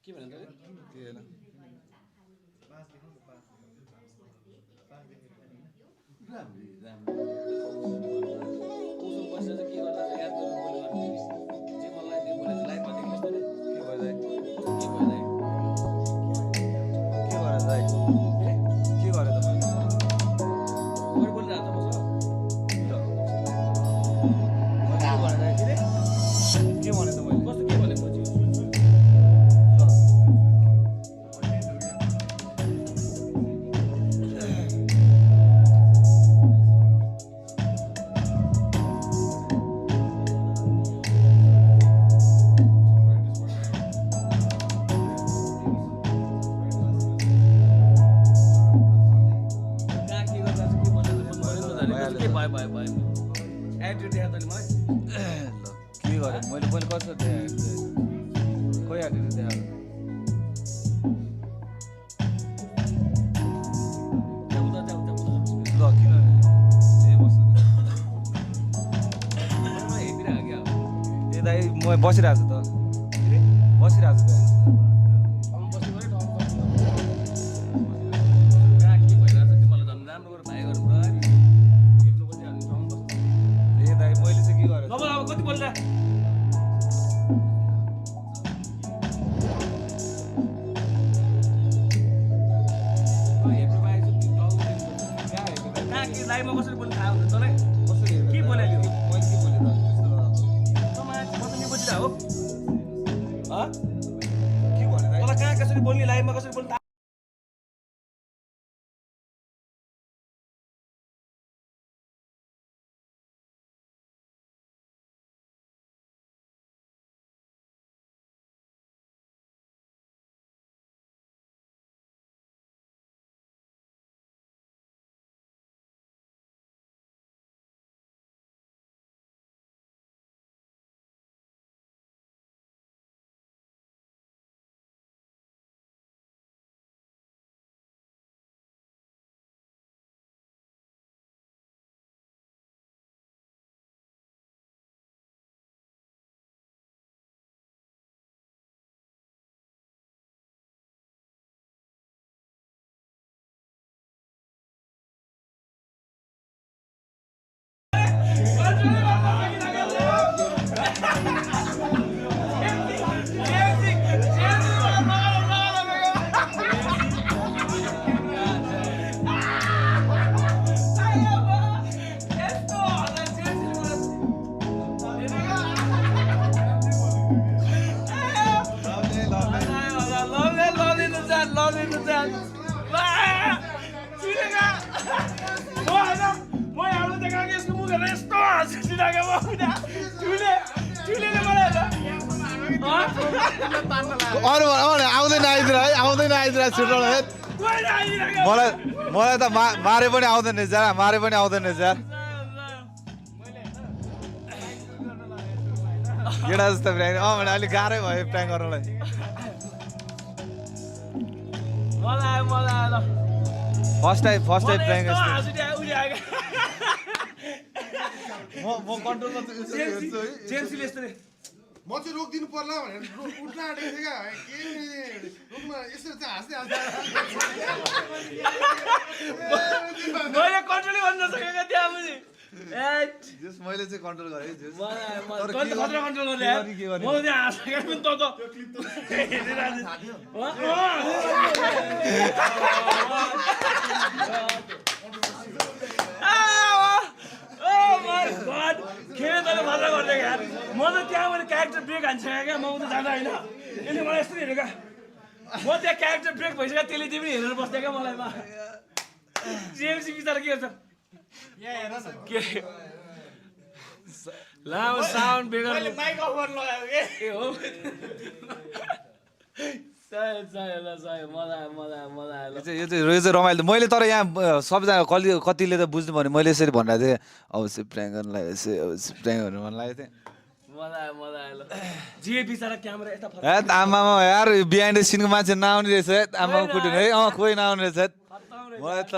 के भन्नु त के हैन राम्री कोसँग बसेर चाहिँ के गर्दा चाहिँ याद गर्नु बोल्नु गर्नु जे मलाई त्यो बोले चाहिँ लाइनमा देख्नुहोस् त के भएर दाइ के भएर दाइ के भएर त मैले बोलिरहेको त मसँग के भने त मैले कस्तो के भने खोज्यो के गरे मैले मैले कसरी देखाएको खोइ हालेर देखाएको ल किन ए बस्नु ए दाइ म बसिरहेको छु त बसिरहेको छु ए दाइ मैले चाहिँ के गरेँ कति बोल्दा लाइभमा कसरी बोल्नु थाहा हुन्छ तँलाई कसरी के बोले मैले के बोलेँ त बुझिरहेको हो के भने दाइ तँलाई कहाँ कसरी बोल्ने लाइभमा कसरी बोल्नु थाहा आउँदैन आइदिएर है आउँदैन आइदिएर छुट्याउनु है मलाई त मारे पनि आउँदैन रहेछ मारे पनि आउँदैन रहेछ केटा जस्तो प्र्याङ भने अलिक गाह्रै भयो प्र्याङ गर्नलाई फर्स्ट टाइम प्र्याङ म कन्ट्रोलमा हेर्छु है म चाहिँ रोकिदिनु पर्ला भनेर उठ्न आँटेको थिएँ क्या के रोक्न यसरी चाहिँ हाँस्दै मैले कन्ट्रोलै गर्न सकेको त्यहाँ पनि मैले चाहिँ कन्ट्रोल गरेँ कन्ट्रोल गर्ने म त्यहाँ हाँसेको पनि त खेल तैँले मजा गर्दै यार म त त्यहाँ मैले क्यारेक्टर ब्रेक हान्छ क्या म त जाँदा होइन यसले मलाई यस्तो हेरेँ क्या म त्यहाँ क्यारेक्टर ब्रेक भइसक्यो त्यसले चाहिँ पनि हेरेर बस्थ्यो क्या मलाई जेएमसी बिचरा के गर्छ के लामो साउन्ड बेगर माइक अफ गर्न लगायो के ए हो यो चाहिँ रमाइलो मैले तर यहाँ सबजना कतिले त बुझ्नु भने मैले यसरी भनिरहेको थिएँ अवश्य प्र्याङ गर्नु लाग्यो प्र्याङ गर्नु मन लागेको थिएँ आमामा यार बिहाइन्ड द सिनको मान्छे नआउने रहेछ आमामा कुट्नु है कोही नआउने रहेछ मलाई त